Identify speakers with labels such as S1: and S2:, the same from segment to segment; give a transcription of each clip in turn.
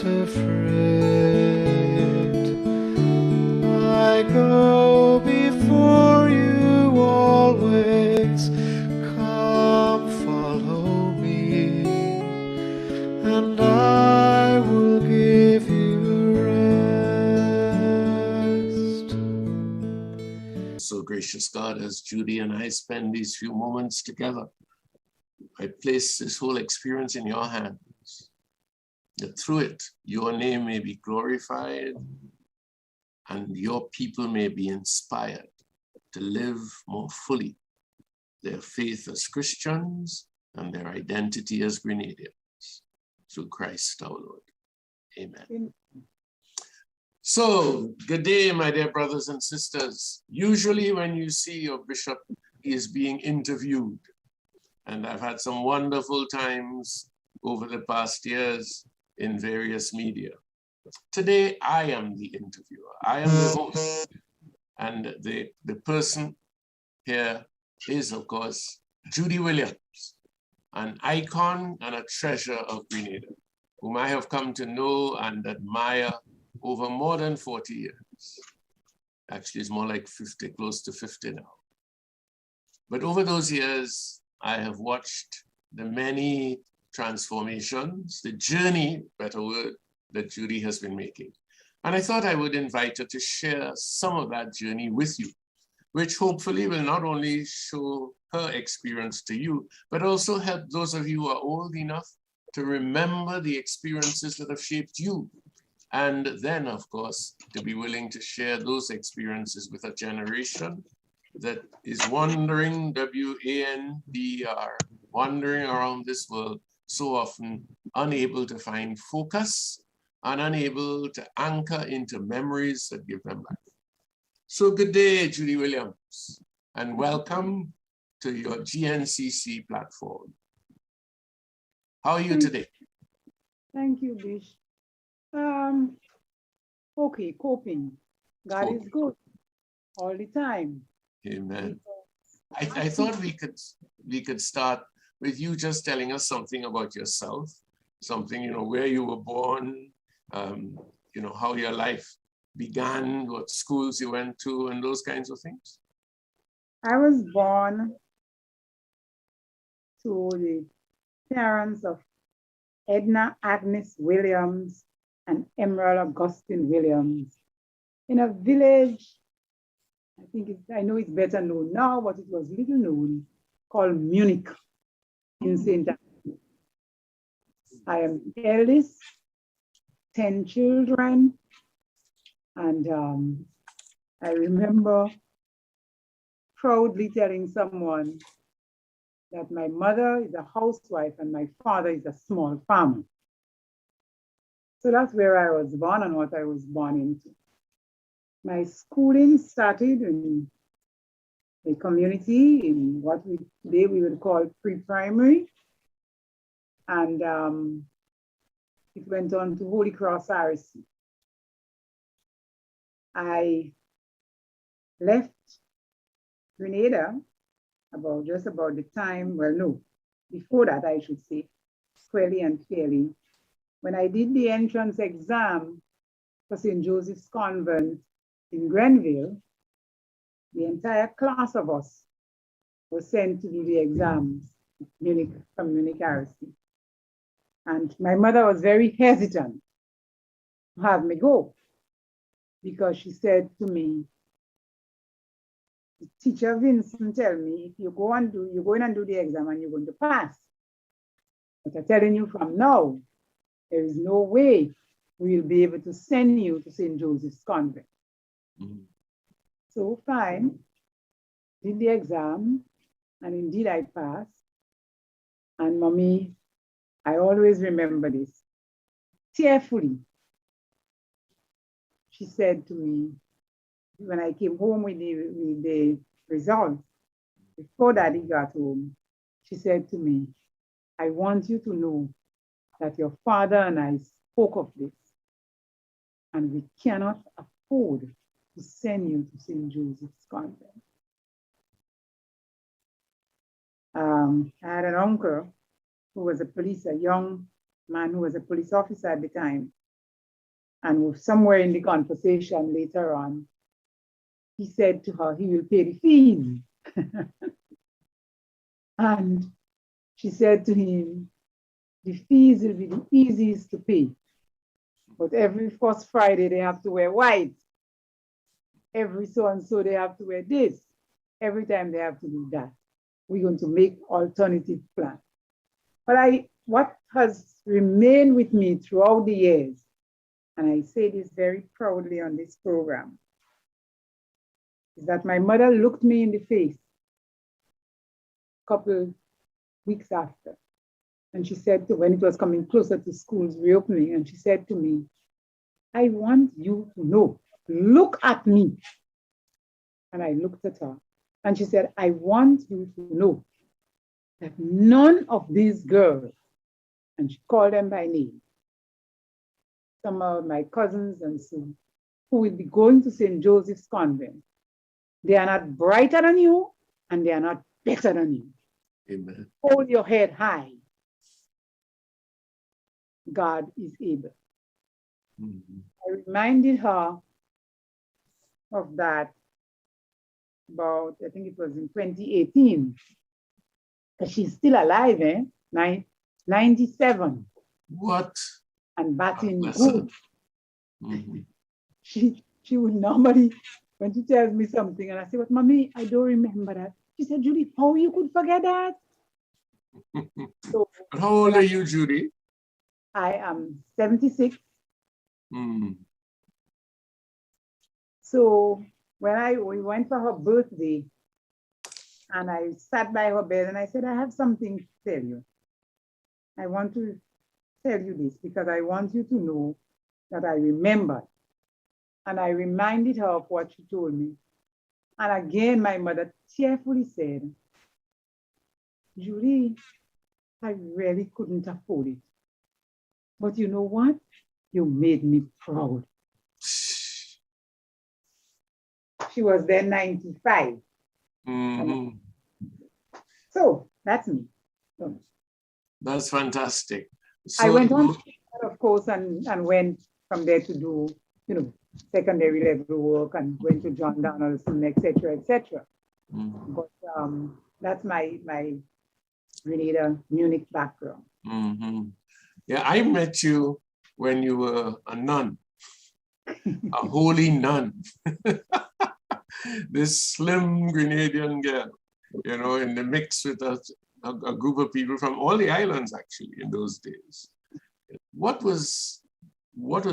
S1: afraid. I go before you always. Come follow me, and I will give you rest. So gracious God, as Judy and I spend these few moments together, I place this whole experience in your hands, that through it, your name may be glorified and your people may be inspired to live more fully their faith as Christians and their identity as Grenadians. Through Christ our Lord. Amen. So, good day, my dear brothers and sisters. Usually when you see your bishop, he is being interviewed. And I've had some wonderful times over the past years in various media. Today, I am the interviewer. I am the host. And the person here is, of course, Judy Williams, an icon and a treasure of Grenada, whom I have come to know and admire over more than 40 years. Actually, it's more like 50, close to 50 now. But over those years, I have watched the many transformations, the journey, better word, that Judy has been making. And I thought I would invite her to share some of that journey with you, which hopefully will not only show her experience to you, but also help those of you who are old enough to remember the experiences that have shaped you. And then, of course, to be willing to share those experiences with a generation that is wandering, W-A-N-D-E-R, wandering around this world, so often unable to find focus and unable to anchor into memories that give them life. So good day, Judy Williams, and welcome to your GNCC platform. How are you today?
S2: Thank you, Bish. Okay, coping. God is good all the time.
S1: Amen. I thought we could start with you just telling us something about yourself, something, where you were born, how your life began, what schools you went to, and those kinds of things.
S2: I was born to the parents of Edna Agnes Williams and Emerald Augustine Williams in a village. I know it's better known now, but it was little known, called Munich in St. Anne. I am the eldest, 10 children, and I remember proudly telling someone that my mother is a housewife and my father is a small farmer. So that's where I was born and what I was born into. My schooling started in a community in what today we would call pre-primary. And it went on to Holy Cross RC. I left Grenada just about the time, before that I should say, squarely and fairly. When I did the entrance exam for St. Joseph's Convent in Grenville, the entire class of us was sent to do the exams from Munich RC. And my mother was very hesitant to have me go because she said to me, the teacher Vincent tell me, if you go and you're going and do the exam and you're going to pass. But I'm telling you from now, there is no way we'll be able to send you to St. Joseph's Convent. Mm-hmm. So fine, did the exam, and indeed I passed. And Mommy, I always remember this, tearfully, she said to me, when I came home with the results, before Daddy got home, she said to me, I want you to know that your father and I spoke of this, and we cannot afford to send you to St. Joseph's Convent. I had an uncle who was a young man who was a police officer at the time. And somewhere in the conversation later on, he said to her, he will pay the fees. And she said to him, the fees will be the easiest to pay. But every first Friday, they have to wear white. Every so and so, they have to wear this. Every time they have to do that. We're going to make alternative plans. But what has remained with me throughout the years, and I say this very proudly on this program, is that my mother looked me in the face a couple weeks after. And she said, when it was coming closer to schools reopening, and she said to me, I want you to know, look at me. And I looked at her, and she said, I want you to know that none of these girls, and she called them by name, some of my cousins and so, who will be going to St. Joseph's Convent, they are not brighter than you, and they are not better than you.
S1: Amen.
S2: Hold your head high. God is able.
S1: Mm-hmm.
S2: I reminded her of that about, I think it was in 2018. She's still alive, 97.
S1: What?
S2: And batting
S1: God
S2: good.
S1: Mm-hmm.
S2: She would normally, when she tells me something, and I say, but mommy, I don't remember that. She said, Judy, how you could forget that? So,
S1: how old are you, Judy?
S2: I am 76.
S1: Mm.
S2: So when we went for her birthday, and I sat by her bed and I said, I have something to tell you. I want to tell you this because I want you to know that I remembered. And I reminded her of what she told me. And again, my mother tearfully said, Judy, I really couldn't afford it. But you know what? You made me proud. She was then 95.
S1: Mm-hmm.
S2: So that's me. So,
S1: that's fantastic. So,
S2: I went on, of course, and went from there to do, secondary level work and went to John Donaldson, et cetera, et cetera. Mm-hmm. But that's my Grenada, Munich background.
S1: Mm-hmm. Yeah, I met you when you were a nun, a holy nun. This slim Grenadian girl, in the mix with a group of people from all the islands, actually, in those days. What was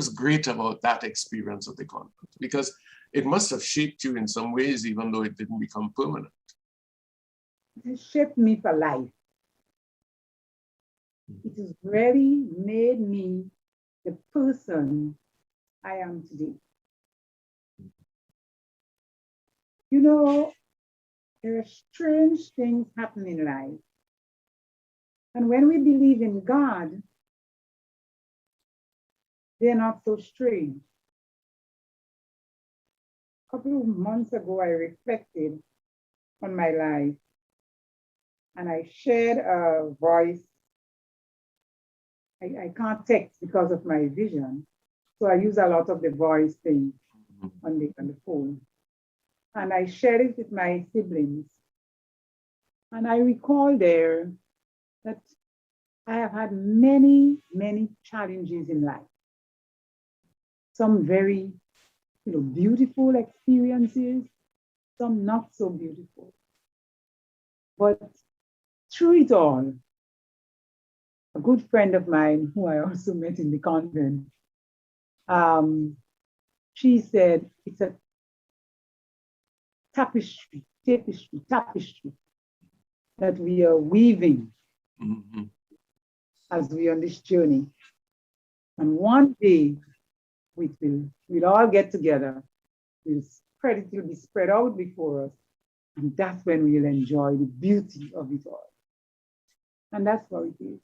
S1: great about that experience of the convent? Because it must have shaped you in some ways, even though it didn't become permanent.
S2: It shaped me for life. It has really made me the person I am today. There are strange things happen in life. And when we believe in God, they're not so strange. A couple of months ago, I reflected on my life and I shared a voice. I can't text because of my vision. So I use a lot of the voice thing on the phone. And I shared it with my siblings. And I recall there that I have had many, many challenges in life. Some very, beautiful experiences, some not so beautiful. But through it all, a good friend of mine, who I also met in the convent, she said, it's a tapestry that we are weaving as we are on this journey. And one day, we'll all get together, it will be spread out before us, and that's when we'll enjoy the beauty of it all. And that's how it is.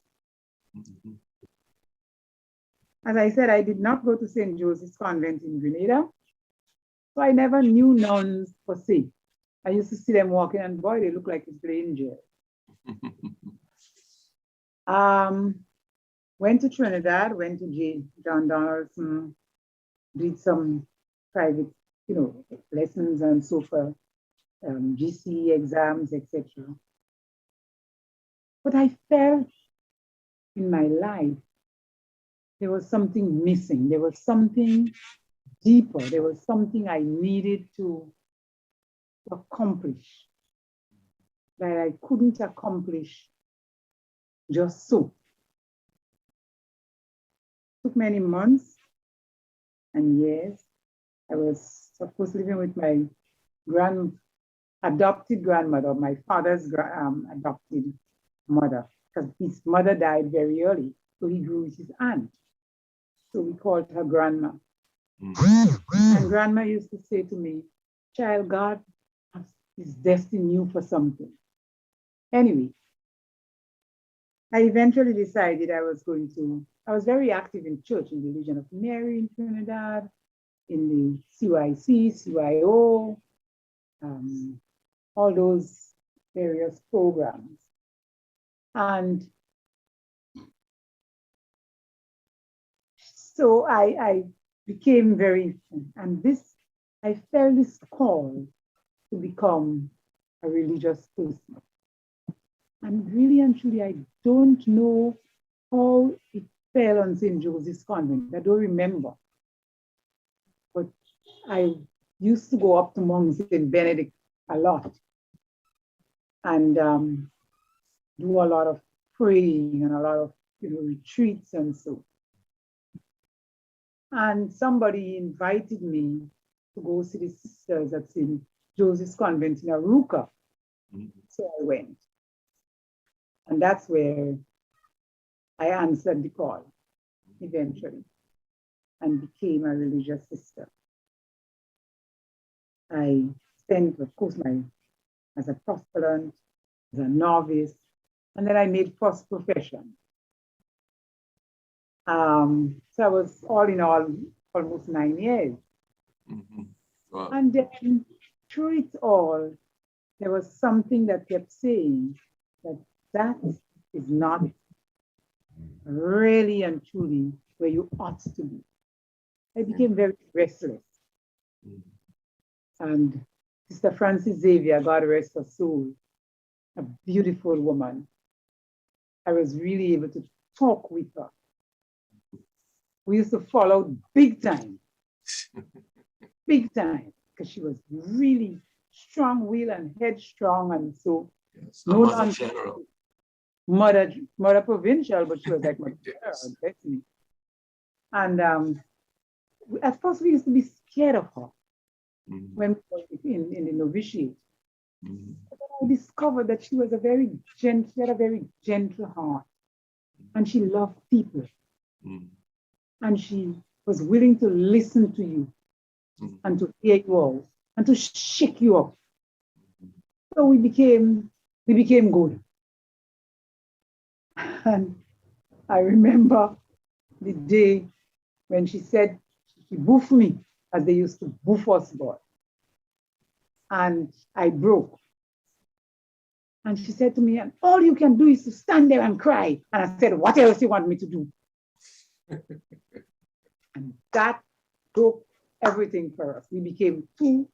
S2: As I said, I did not go to St. Joseph's Convent in Grenada, so I never knew nuns per se. I used to see them walking, and boy, they look like little angels. Went to Trinidad, went to John Donaldson, did some private, lessons and so forth, GCE exams, etc. But I felt in my life there was something missing. There was something deeper. There was something I needed to accomplish that I couldn't accomplish just so. It took many months and years. I was, of course, living with my adopted grandmother, my father's adopted mother, because his mother died very early. So he grew with his aunt. So we called her grandma. And grandma used to say to me, child, God is destined you for something. Anyway, I eventually decided I was very active in church, in the Legion of Mary in Trinidad, in the CYC, CYO, all those various programs. And so I became I felt this call to become a religious person. And really and truly, I don't know how it fell on St. Joseph's Convent. I don't remember. But I used to go up to Mount St. Benedict a lot and do a lot of praying and a lot of retreats and so. And somebody invited me to go see the sisters at St. Joseph's Convent in Aruca. So I went. And that's where I answered the call eventually and became a religious sister. I spent, of course, as a postulant, as a novice, and then I made first profession. So I was all in all almost 9 years. Wow. And then through it all, there was something that kept saying that is not really and truly where you ought to be. I became very restless. And Sister Frances Xavier, God rest her soul, a beautiful woman. I was really able to talk with her. We used to fall out big time, because she was really strong-willed and headstrong, and so no mother provincial, but she was like my girl, Bethany. And at first we used to be scared of her when we were in the novitiate. But then I discovered that she was had a very gentle heart, and she loved people. And she was willing to listen to you and to hear you out and to shake you up. So we became good. And I remember the day when she said she boofed me, as they used to boof us, boy. And I broke. And she said to me, and all you can do is to stand there and cry. And I said, what else do you want me to do? And that broke everything for us. We became two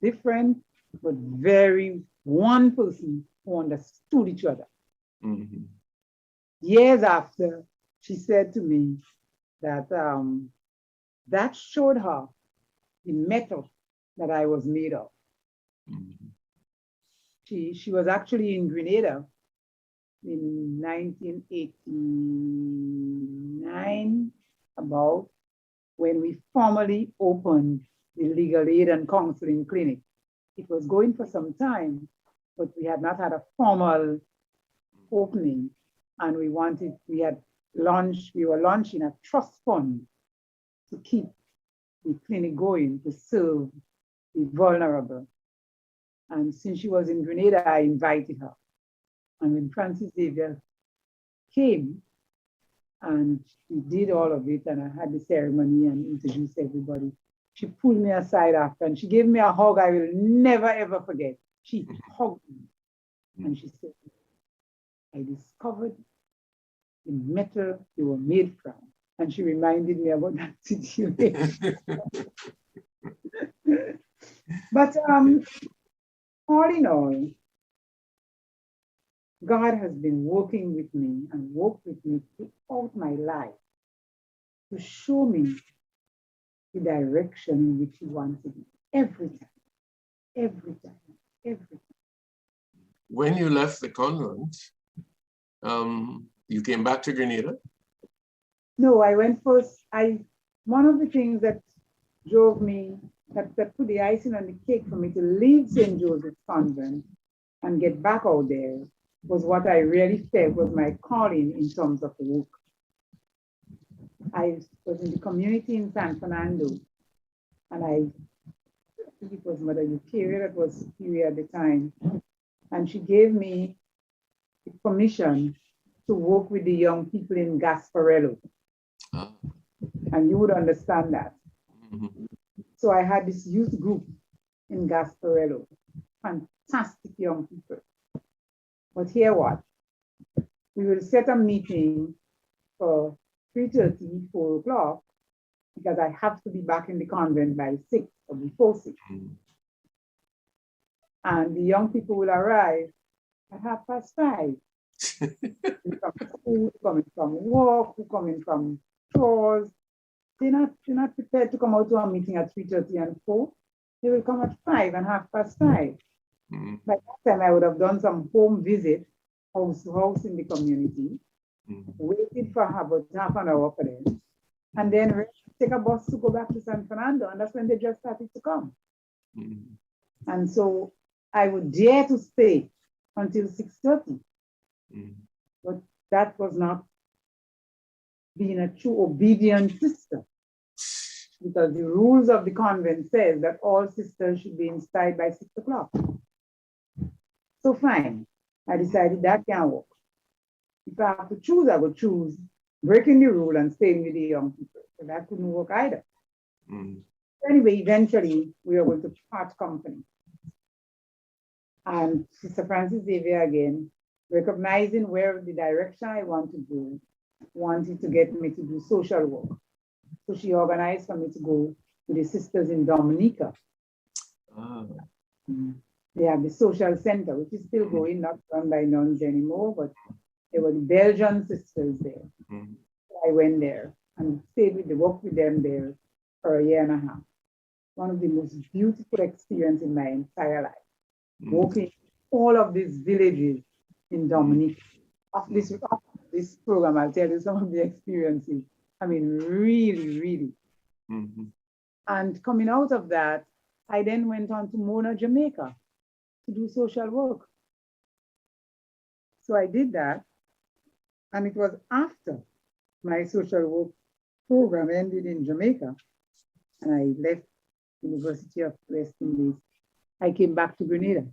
S2: different, but very one person who understood each other. Years after, she said to me that that showed her the metal that I was made of. She was actually in Grenada in 1989, about when we formally opened the legal aid and counseling clinic. It was going for some time, but we had not had a formal opening, and we were launching a trust fund to keep the clinic going, to serve the vulnerable. And since she was in Grenada, I invited her. And when Frances Xavier came, and we did all of it, and I had the ceremony and introduced everybody, she pulled me aside after, and she gave me a hug I will never, ever forget. She hugged me, and she said, I discovered the metal you were made from. And she reminded me about that situation. But all in all, God has been working with me and worked with me throughout my life to show me the direction in which He wanted me. Every time, every time, every time.
S1: When you left the convent, you came back to Grenada?
S2: No, I went first. One of the things that drove me, that put the icing on the cake for me to leave St. Joseph's Convent and get back out there was what I really felt was my calling in terms of the work. I was in the community in San Fernando, and I think it was Mother Eucharia that was superior at the time, and she gave me permission to work with the young people in Gasparello.
S1: Ah.
S2: And you would understand that.
S1: Mm-hmm.
S2: So I had this youth group in Gasparello, fantastic young people. But here what? We will set a meeting for 3:30, 4 o'clock, because I have to be back in the convent by 6 or before 6.
S1: Mm-hmm.
S2: And the young people will arrive at 5:30. From school, coming from work, who coming from chores. They're not prepared to come out to a meeting at 3:30 and 4. They will come at 5 and 5:30.
S1: Mm-hmm.
S2: By that time, I would have done some home visit, house to house in the community, waited for about half an hour for them, and then take a bus to go back to San Fernando, and that's when they just started to come.
S1: Mm-hmm.
S2: And so I would dare to stay until 6:30.
S1: Mm-hmm.
S2: But that was not being a true obedient sister, because the rules of the convent says that all sisters should be inside by 6 o'clock. So fine, I decided that can't work. If I have to choose, I would choose breaking the rule and staying with the young people. So that couldn't work either.
S1: Mm-hmm.
S2: Anyway, eventually we were going to part company. And Sister Francis Xavier again, recognizing where the direction I want to go, wanted to get me to do social work. So she organized for me to go to the sisters in Dominica.
S1: Ah.
S2: They have the social center, which is still going, not run by nuns anymore, but there were the Belgian sisters there.
S1: Mm-hmm.
S2: So I went there and stayed with the work with them there for 1.5 years. One of the most beautiful experiences in my entire life.
S1: Mm-hmm.
S2: Walking all of these villages in Dominica. After this program, I'll tell you some of the experiences. I mean, really, really.
S1: Mm-hmm.
S2: And coming out of that, I then went on to Mona, Jamaica to do social work. So I did that. And it was after my social work program ended in Jamaica and I left University of West Indies. I came back to Grenada.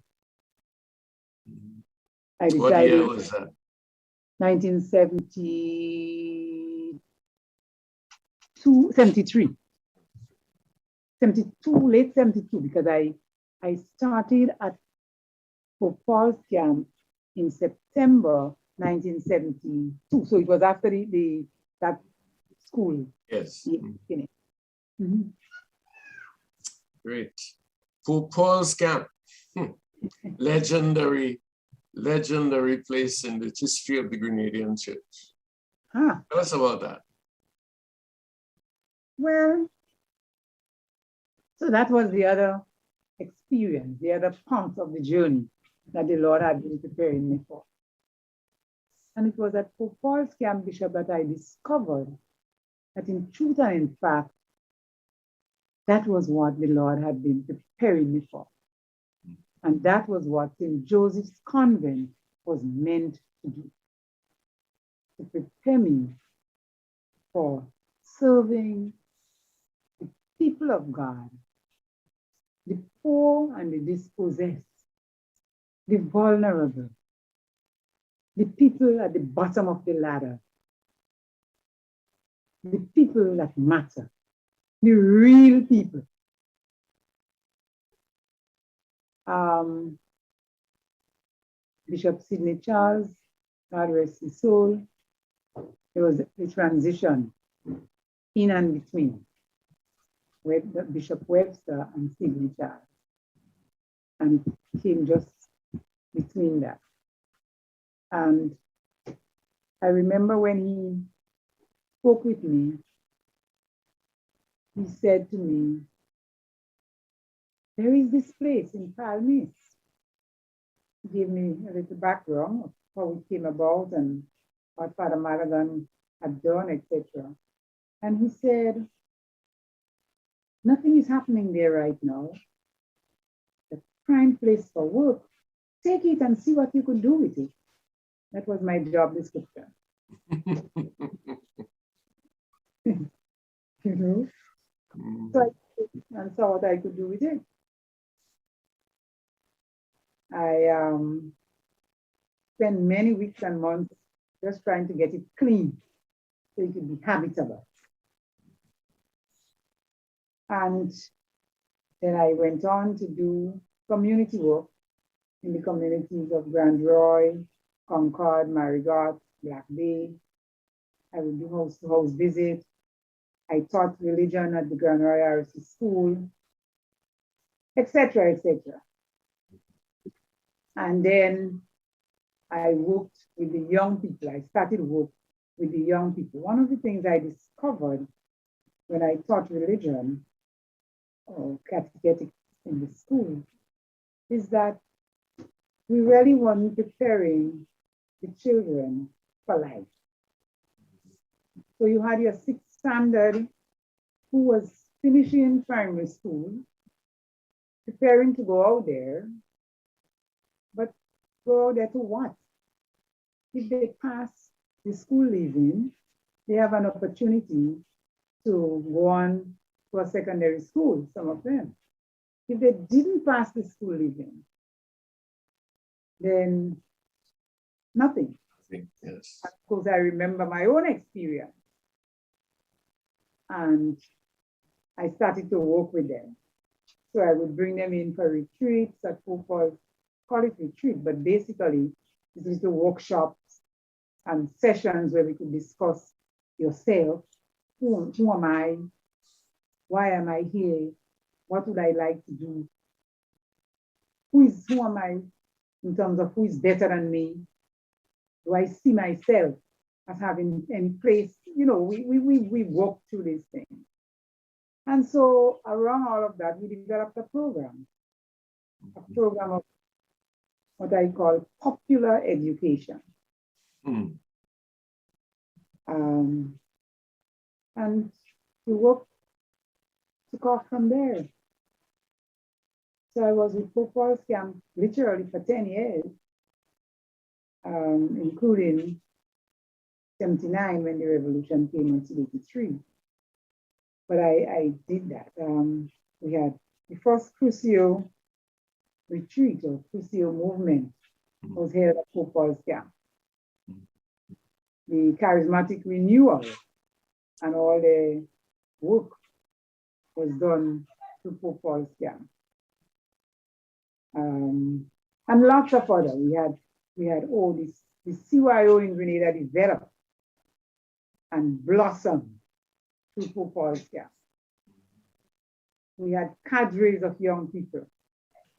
S2: I decided,
S1: what year was that?
S2: 73. 72, late 72, because I started at Pope Paul's camp in September 1972. So it was after that school.
S1: Yes.
S2: Mm-hmm.
S1: Great. Pope Paul's camp. Legendary place in the history of the Grenadian church.
S2: Huh.
S1: Tell us about that.
S2: Well, so that was the other experience, the other part of the journey that the Lord had been preparing me for. And it was at Pope Paul's camp, Bishop, that I discovered that in truth and in fact, that was what the Lord had been preparing me for. And that was what St. Joseph's Convent was meant to do, to prepare me for serving the people of God, the poor and the dispossessed, the vulnerable, the people at the bottom of the ladder, the people that matter, the real people. Bishop Sidney Charles, God rest his soul, it was a transition in and between Bishop Webster and Sidney Charles, and came just between that. And I remember when he spoke with me, he said to me, there is this place in Palmis. He gave me a little background of how it came about and what Father Madigan had done, etc. And he said, nothing is happening there right now. The prime place for work. Take it and see what you could do with it. That was my job description. You know? So I saw what I could do with it. I spent many weeks and months just trying to get it clean so it could be habitable. And then I went on to do community work in the communities of Grand Roy, Concord, Marigot, Black Bay. I would do house-to-house visits. I taught religion at the Grand Roy RC School, etc., etc. And then I worked with the young people. I started work with the young people. One of the things I discovered when I taught religion or catechetics in the school is that we really weren't preparing the children for life. So you had your sixth standard who was finishing primary school, preparing to go out there, but go out there to what? If they pass the school leaving, they have an opportunity to go on to a secondary school, some of them. If they didn't pass the school leaving, then nothing.
S1: Yes.
S2: Of course, I remember my own experience. And I started to work with them. So I would bring them in for retreats at Pope Paul's, call it retreat, but basically this is the workshops and sessions where we could discuss yourself. Who am I? Why am I here? What would I like to do? Who am I in terms of who is better than me? Do I see myself as having any place? You know, we walk through these things. And so around all of that, we developed a program of what I call popular education.
S1: Mm.
S2: And the work took off from there. So I was with Pope Paul's Camp literally for 10 years, including 79 when the revolution came in 83. But I did that. We had the first Crucio retreat or Crucio movement was held at Pope Paul's Camp. The charismatic renewal and all the work was done through Pope Paul's Camp. And lots of other. We had all this, the CYO in Grenada developed and blossomed through Pope Paul's Camp. We had cadres of young people.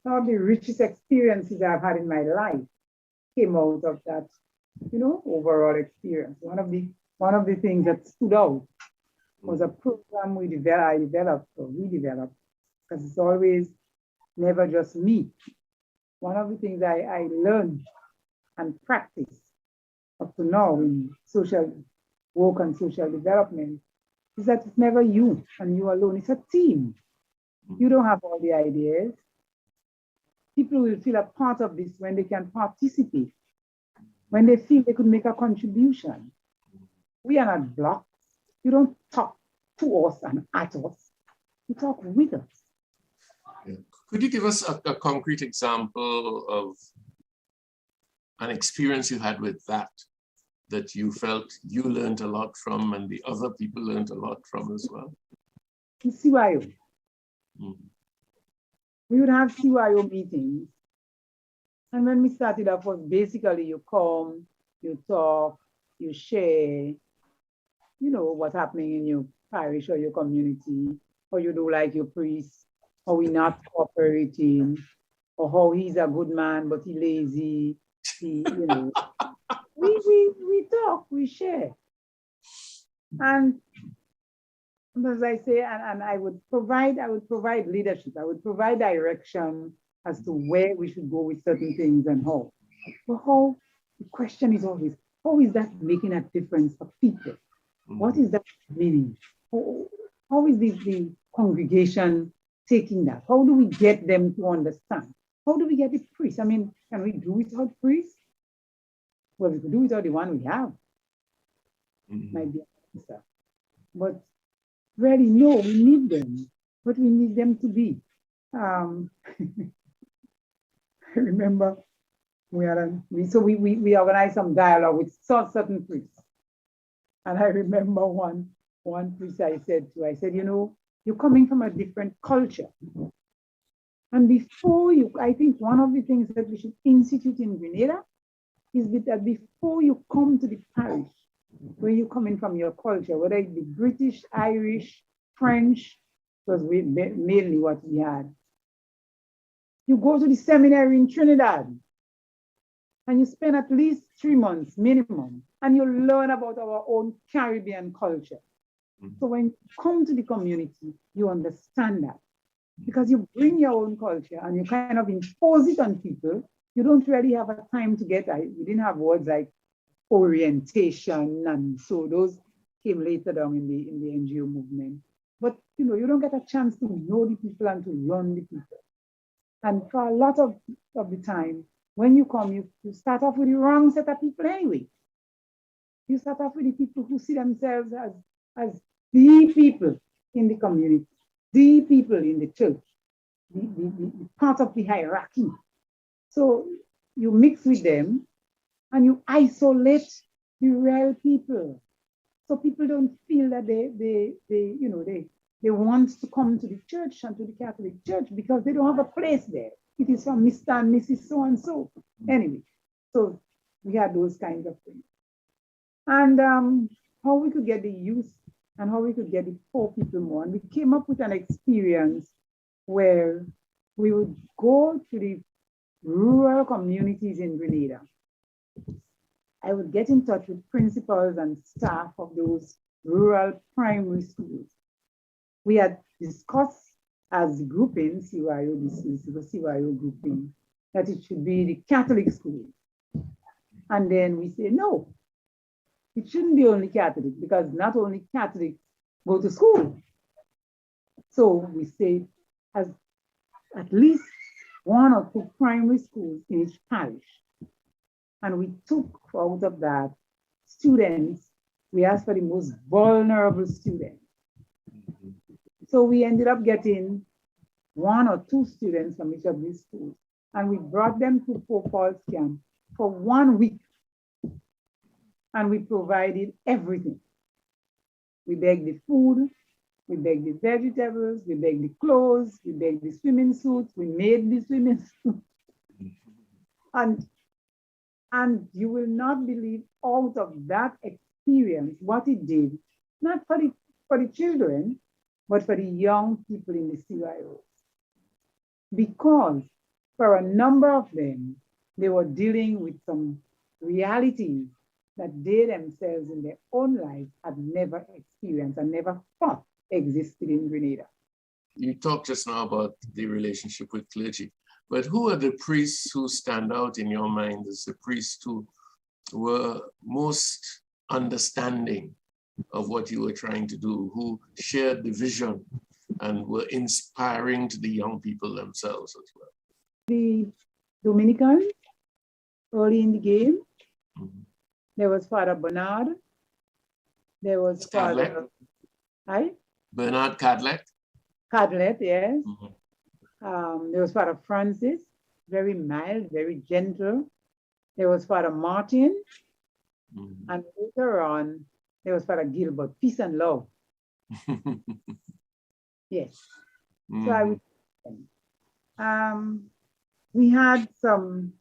S2: Some of the richest experiences I've had in my life came out of that, you know, overall experience. One of the things that stood out was a program we developed, because it's always never just me. One of the things I learned and practiced up to now in social work and social development is that it's never you and you alone, it's a team. You don't have all the ideas. People will feel a part of this when they can participate, when they feel they could make a contribution. We are not blocked. You don't talk to us and at us. You talk with us.
S1: Yeah. Could you give us a concrete example of an experience you had with that you felt you learned a lot from and the other people learned a lot from as well?
S2: In CYO. We would have CYO meetings. And when we started off, was basically you come, you talk, you share, you know, what's happening in your parish or your community, or you do like your priest, or we not cooperating, or how he's a good man, but he lazy. He, you know, we talk, we share. And as I say, and I would provide leadership, I would provide direction as to where we should go with certain things and how. But how, the question is always, how is that making a difference for people? What is that meaning? How is the congregation taking that? How do we get them to understand? How do we get the priest? I mean, can we do without priests? Well, we could do without the one we have. Might be an answer. But really, no, we need them. But we need them to be. I remember we organized some dialogue with certain priests. And I remember one priest I said, you know, you're coming from a different culture. And before you, I think one of the things that we should institute in Grenada is that before you come to the parish, where you come in from your culture, whether it be British, Irish, French, was mainly what we had. You go to the seminary in Trinidad, and you spend at least 3 months minimum, and you learn about our own Caribbean culture. So when you come to the community, you understand that. Because you bring your own culture and you kind of impose it on people, you don't really have a time to get, we didn't have words like orientation, and so those came later down in the NGO movement. But you know, you don't get a chance to know the people and to learn the people. And for a lot of the time, when you come, you start off with the wrong set of people anyway. You start off with the people who see themselves as the people in the community, the people in the church, the part of the hierarchy. So you mix with them and you isolate the real people. So people don't feel that they want to come to the church and to the Catholic Church because they don't have a place there. It is from Mr. and Mrs. So-and-so. Anyway, so we had those kinds of things. And how we could get the youth and how we could get the poor people more. And we came up with an experience where we would go to the rural communities in Grenada. I would get in touch with principals and staff of those rural primary schools. We had discussed as grouping, CYO, this is the CYO grouping, that it should be the Catholic schools. And then we say, no, it shouldn't be only Catholic, because not only Catholics go to school. So we say, as at least 1 or 2 primary schools in each parish. And we took out of that students, we asked for the most vulnerable students. So we ended up getting 1 or 2 students from each of these schools, and we brought them to Pope Paul's camp for 1 week. And we provided everything. We begged the food, we begged the vegetables, we begged the clothes, we begged the swimming suits, we made the swimming suits. And you will not believe, out of that experience, what it did, not for the children, but for the young people in the CYOs. Because for a number of them, they were dealing with some realities that they themselves in their own life had never experienced and never thought existed in Grenada.
S1: You talked just now about the relationship with clergy, but who are the priests who stand out in your mind as the priests who were most understanding of what you were trying to do, who shared the vision and were inspiring to the young people themselves as well?
S2: The Dominicans, early in the game, there was Father Bernard, there was Father
S1: Bernard Cadlett.
S2: Cadlett, yes. There was Father Francis, very mild, very gentle. There was Father Martin, and later on, there was Father Gilbert, peace and love. Yes. So I would we had some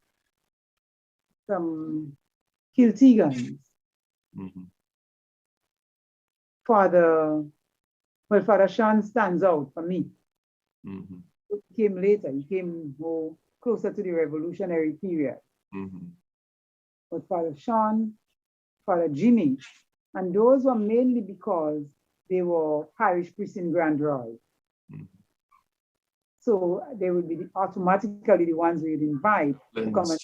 S2: Kiltegans. Father Sean stands out for me.
S1: Mm-hmm.
S2: He came later. He came more closer to the revolutionary period.
S1: Mm-hmm.
S2: But Father Sean, Father Jimmy, and those were mainly because they were parish priests in Grand Roy.
S1: Mm-hmm.
S2: So they would be automatically the ones we would invite to come and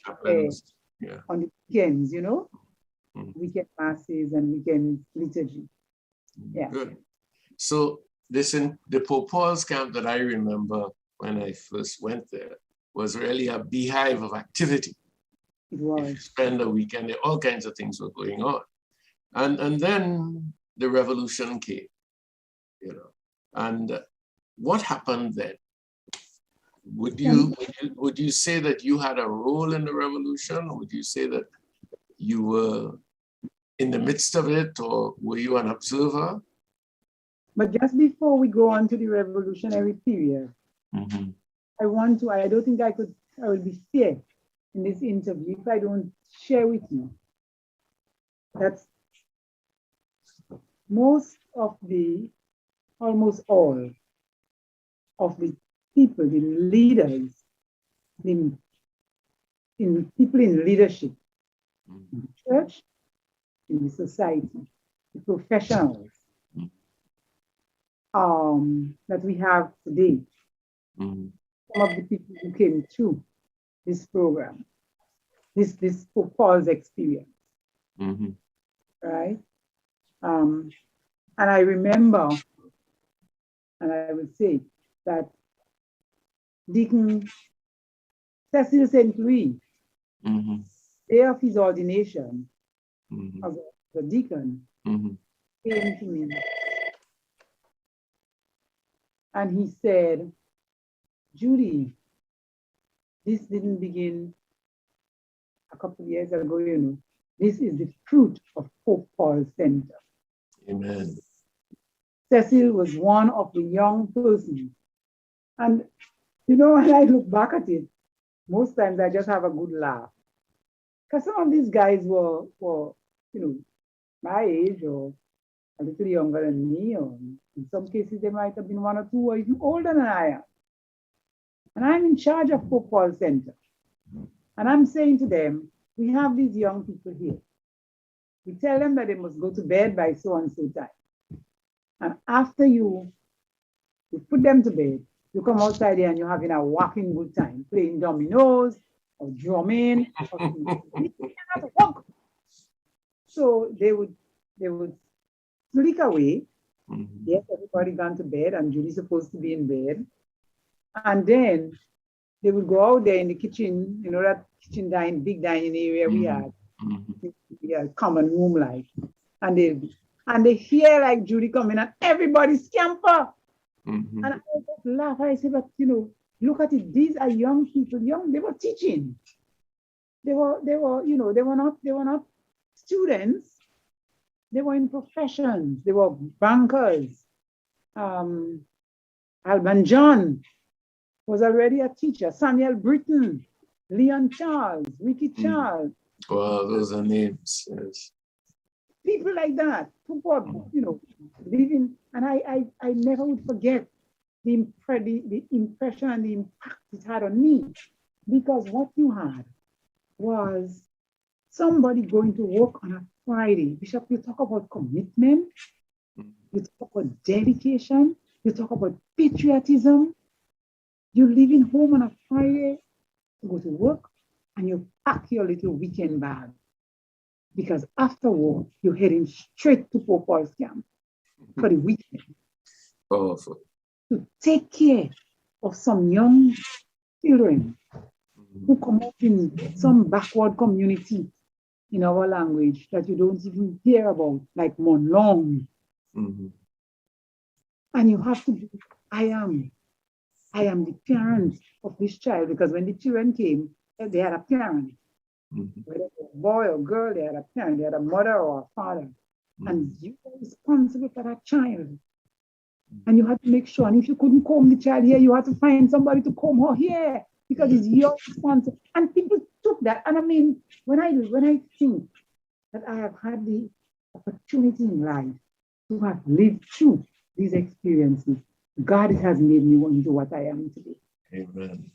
S2: share on the weekends, you know, weekend masses and weekend liturgy. Yeah.
S1: Good. So this in the Pope Paul's camp that I remember when I first went there was really a beehive of activity.
S2: It was.
S1: If you spend a weekend, all kinds of things were going on. And then the revolution came, you know. And what happened then? Would you say that you had a role in the revolution? Would you say that you were in the midst of it, or were you an observer?
S2: But just before we go on to the revolutionary period,
S1: mm-hmm.
S2: I don't think I will be fair in this interview if I don't share with you that almost all of the people, the leaders, people in leadership, in the church, in the society, the professionals that we have today, some of the people who came through this program, this Paul's experience, right? And I remember, and I would say that Deacon Cecil St. Louis, day of his ordination as a deacon, came to me and he said, Judy, this didn't begin a couple of years ago, you know. This is the fruit of Pope Paul's Center.
S1: Amen.
S2: Cecil was one of the young persons. And, you know, when I look back at it, most times I just have a good laugh. Because some of these guys were, you know, my age or a little younger than me, or in some cases they might have been 1 or 2 or even older than I am. And I'm in charge of Pope Paul Center. And I'm saying to them, we have these young people here. We tell them that they must go to bed by so and so time. And after you put them to bed, you come outside here and you're having a whacking good time, playing dominoes or drumming. So they would sneak away. Yes, everybody gone to bed and Judy's supposed to be in bed. And then they would go out there in the kitchen, you know, that kitchen big dining area we had. We had common room like. And they hear like Judy coming and everybody scamper. And I just laugh. I say, but you know, look at it. These are young people. They were teaching. They were, you know, they were not students. They were in professions. They were bankers. Alban John was already a teacher. Samuel Britton, Leon Charles, Ricky Charles.
S1: Wow, those are names. Yes.
S2: People like that who were, you know, living. And I never would forget the impression and the impact it had on me, because what you had was somebody going to work on a Friday. Bishop, you talk about commitment, you talk about dedication, you talk about patriotism. You're leaving home on a Friday to go to work and you pack your little weekend bag, because after work, you're heading straight to Pope Paul's camp for the weekend.
S1: Powerful.
S2: To take care of some young children who come up in some backward community in our language that you don't even hear about, like Monlong. And you have to be, I am the parent of this child, because when the children came, they had a parent. Whether it was a boy or girl, they had a parent, they had a mother or a father. And you were responsible for that child. And you had to make sure, and if you couldn't comb the child here, you had to find somebody to comb her hair, because it's your responsibility. And people took that. And I mean, when I think that I have had the opportunity in life to have lived through these experiences, God has made me into what I am today.
S1: Amen.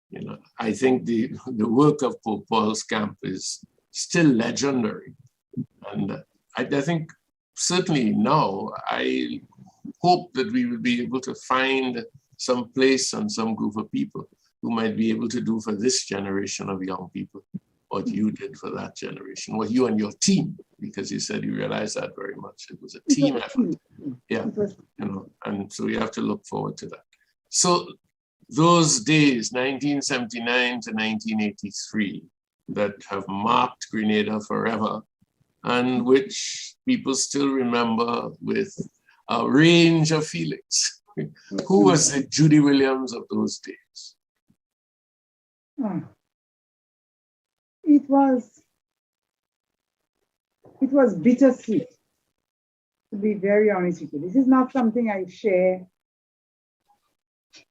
S1: You know, I think the work of Pope Paul's camp is still legendary. And I think certainly now, I hope that we will be able to find some place and some group of people who might be able to do for this generation of young people what you did for that generation, what you and your team, because you said you realized that very much. It was a team effort. Yeah, you know, and so we have to look forward to that. So those days, 1979 to 1983, that have marked Grenada forever, and which people still remember with a range of feelings. Who was the Judy Williams of those days?
S2: It was bittersweet, to be very honest with you. This is not something I share.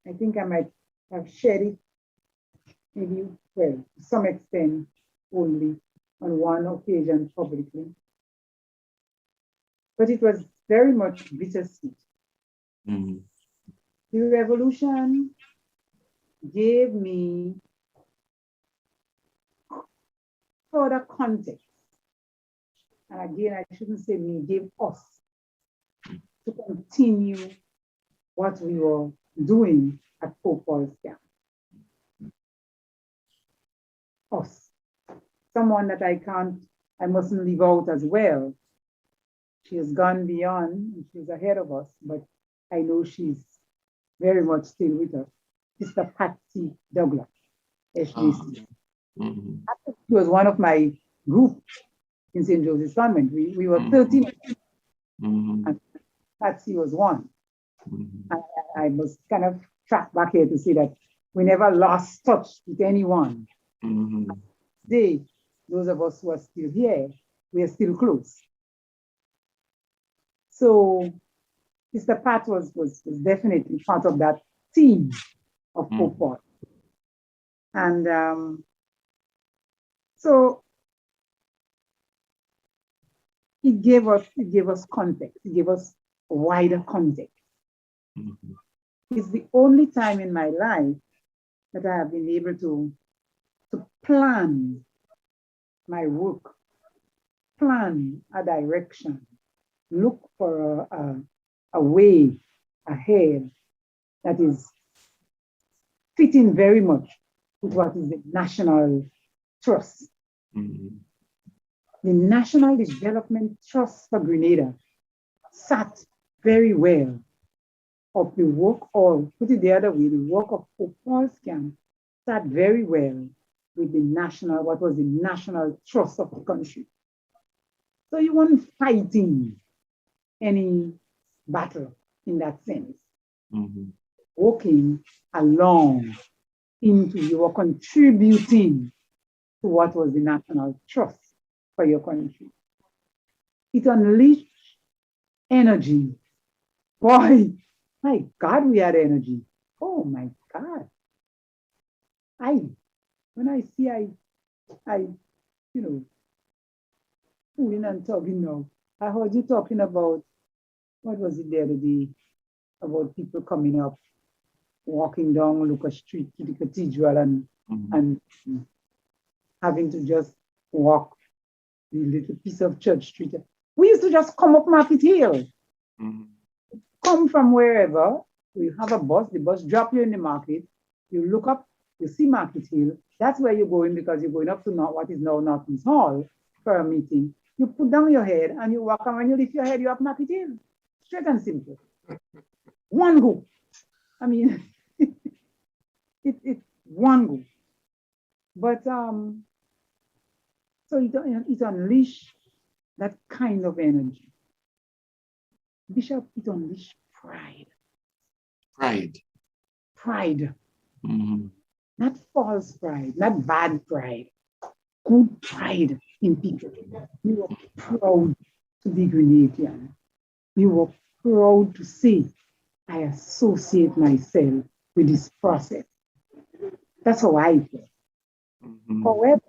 S2: I think I might have shared it maybe, well, to some extent only on one occasion publicly. But it was very much bittersweet.
S1: Mm-hmm.
S2: The revolution gave me further context. And again, I shouldn't say me, gave us to continue what we were doing at Pope Paul's camp. Us. Someone that I mustn't leave out as well. She has gone beyond, and she's ahead of us, but I know she's very much still with us. Sister Patsy Douglas, SJC.
S1: Mm-hmm.
S2: She was one of my group in St. Joseph's Convent. We were 13,
S1: mm-hmm.
S2: and Patsy was one.
S1: Mm-hmm.
S2: And I must kind of track back here to see that we never lost touch with anyone.
S1: Mm-hmm.
S2: Today, those of us who are still here, we are still close. So Sister Pat was definitely part of that team of Pope Paul. And so it gave us context, it gave us a wider context.
S1: Mm-hmm.
S2: It's the only time in my life that I have been able to plan my work, plan a direction, look for a way ahead that is fitting very much with what is the national trust.
S1: Mm-hmm.
S2: The National Development Trust for Grenada sat very well of the work, or put it the other way, the work of Pope Paul's camp sat very well with the national, what was the national trust of the country. So you weren't fighting any battle in that sense.
S1: Mm-hmm.
S2: Walking along you were contributing to what was the national trust for your country. It unleashed energy. Boy, my God, we had energy. Oh my God. When I see, fooling and talking now. I heard you talking about, what was it the other day, about people coming up, walking down Lucas Street to the cathedral and having to just walk the little piece of Church Street. We used to just come up Market Hill.
S1: Mm-hmm.
S2: Come from wherever, you have a bus, the bus drop you in the market, you look up, you see Market Hill, that's where you're going because you're going up to what is now Norton's Hall for a meeting. You put down your head and you walk, and when you lift your head, you're up Market Hill. Straight and simple. One go. I mean, it's one go. But so it unleashed that kind of energy. Bishop, it unleashed pride. Pride.
S1: Mm-hmm.
S2: Not false pride, not bad pride. Good pride in people. You were proud to be Grenadian. You were proud to say, I associate myself with this process. That's how I feel.
S1: Mm-hmm.
S2: However,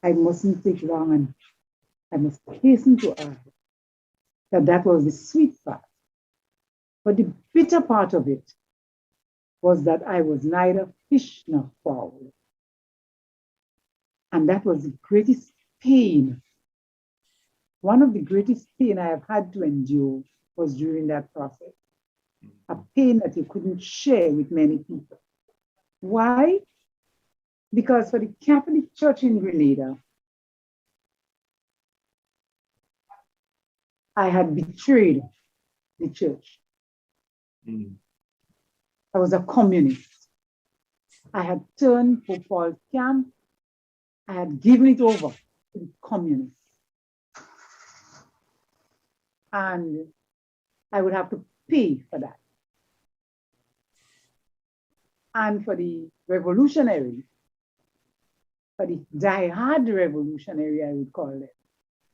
S2: I mustn't take long, and I must hasten to add that was the sweet part. But the bitter part of it was that I was neither fish nor fowl. And that was the greatest pain. One of the greatest pain I have had to endure was during that process. A pain that you couldn't share with many people. Why? Because for the Catholic Church in Grenada, I had betrayed the church. I was a communist. I had turned Pope Paul's camp. I had given it over to the communists. And I would have to pay for that. And for the revolutionary, for the die-hard revolutionary, I would call them,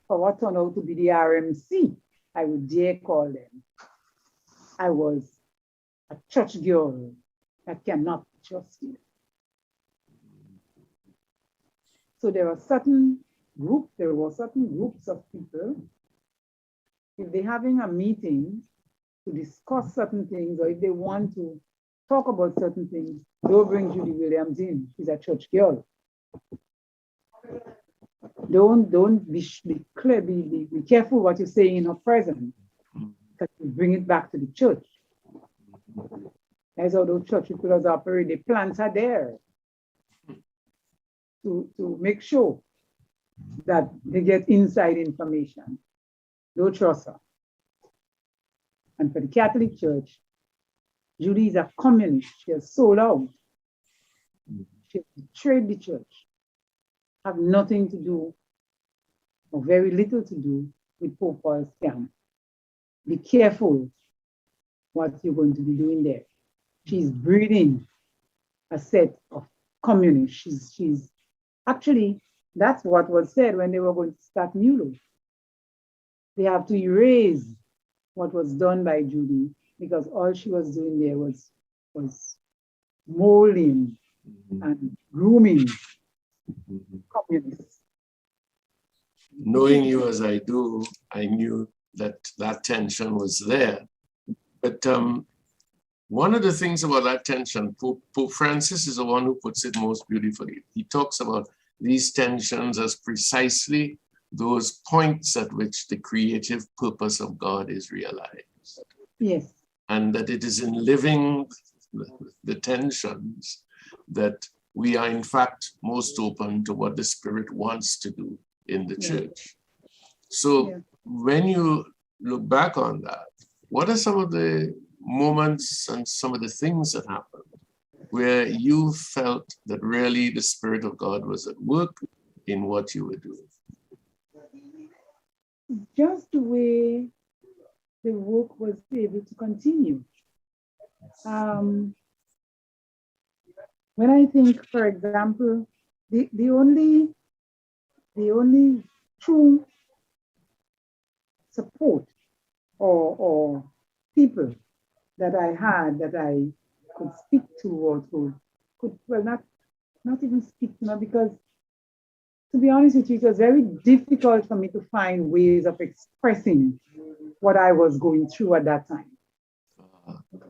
S2: for what turned out to be the RMC, I would dare call them, I was a church girl that cannot be trusted. So there were certain groups of people, if they're having a meeting to discuss certain things, or if they want to talk about certain things, they'll bring Judy Williams in. She's a church girl. Don't be clear, be careful what you're saying in her presence, because you bring it back to the church. That's how those church people operate. The plants are there to make sure that they get inside information. Don't trust her. And for the Catholic Church, Judy is a communist. She has sold out. She has betrayed the church. Have nothing to do, or very little to do, with Pope Paul's camp. Be careful what you're going to be doing there. She's breeding a set of communists. She's actually, that's what was said when they were going to start Mulo. They have to erase what was done by Judy, because all she was doing there was molding and grooming communists.
S1: Knowing you as I do, I knew that that tension was there. But one of the things about that tension, Pope Francis is the one who puts it most beautifully. He talks about these tensions as precisely those points at which the creative purpose of God is realized.
S2: Yes.
S1: And that it is in living the tensions that we are in fact most open to what the Spirit wants to do in the church. So when you look back on that, what are some of the moments and some of the things that happened where you felt that really the Spirit of God was at work in what you were doing?
S2: Just the way the work was able to continue. When I think, for example, the only true support or people that I had that I could speak to, or could well not even speak to, because to be honest with you, it was very difficult for me to find ways of expressing what I was going through at that time. It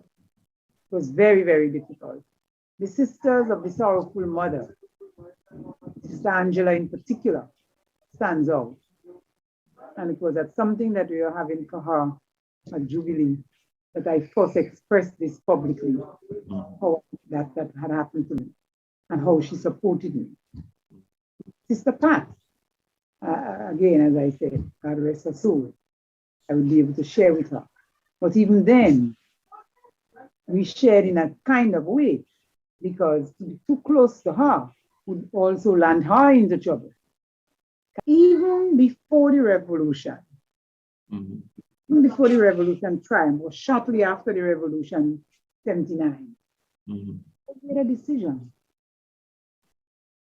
S2: was very, very difficult. The Sisters of the Sorrowful Mother, Sister Angela in particular, stands out. And it was at something that we were having for her at Jubilee that I first expressed this publicly, how that had happened to me and how she supported me. Sister Pat, again, as I said, God rest her soul, I would be able to share with her. But even then, we shared in a kind of way, because to be too close to her would also land her into trouble. Even before the revolution, even before the revolution triumph, or shortly after the revolution, 79, I made a decision.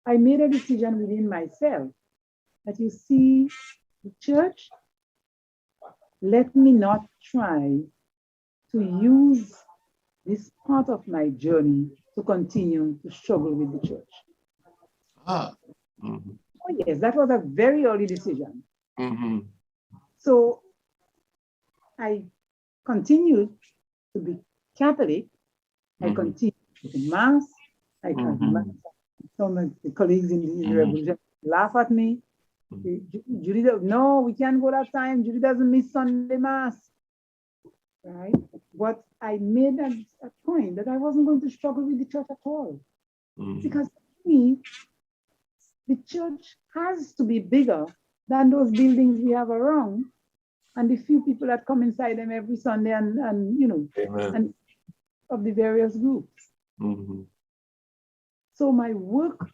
S2: I made a decision within myself that, you see, the church, let me not try to use this part of my journey to continue to struggle with the church. Oh yes, that was a very early decision. So I continued to be Catholic. I
S1: Mhm.
S2: continued to go to Mass. I come to Mass.
S1: Mhm.
S2: Some of the colleagues in the
S1: Mhm.
S2: revolution laugh at me. Judy, no, we can't go that time. Judy doesn't miss Sunday Mass. Right? But I made a point that I wasn't going to struggle with the church at all.
S1: Mhm.
S2: Because to me, the church has to be bigger than those buildings we have around and the few people that come inside them every Sunday and you know,
S1: Amen.
S2: and of the various groups.
S1: Mhm.
S2: So my work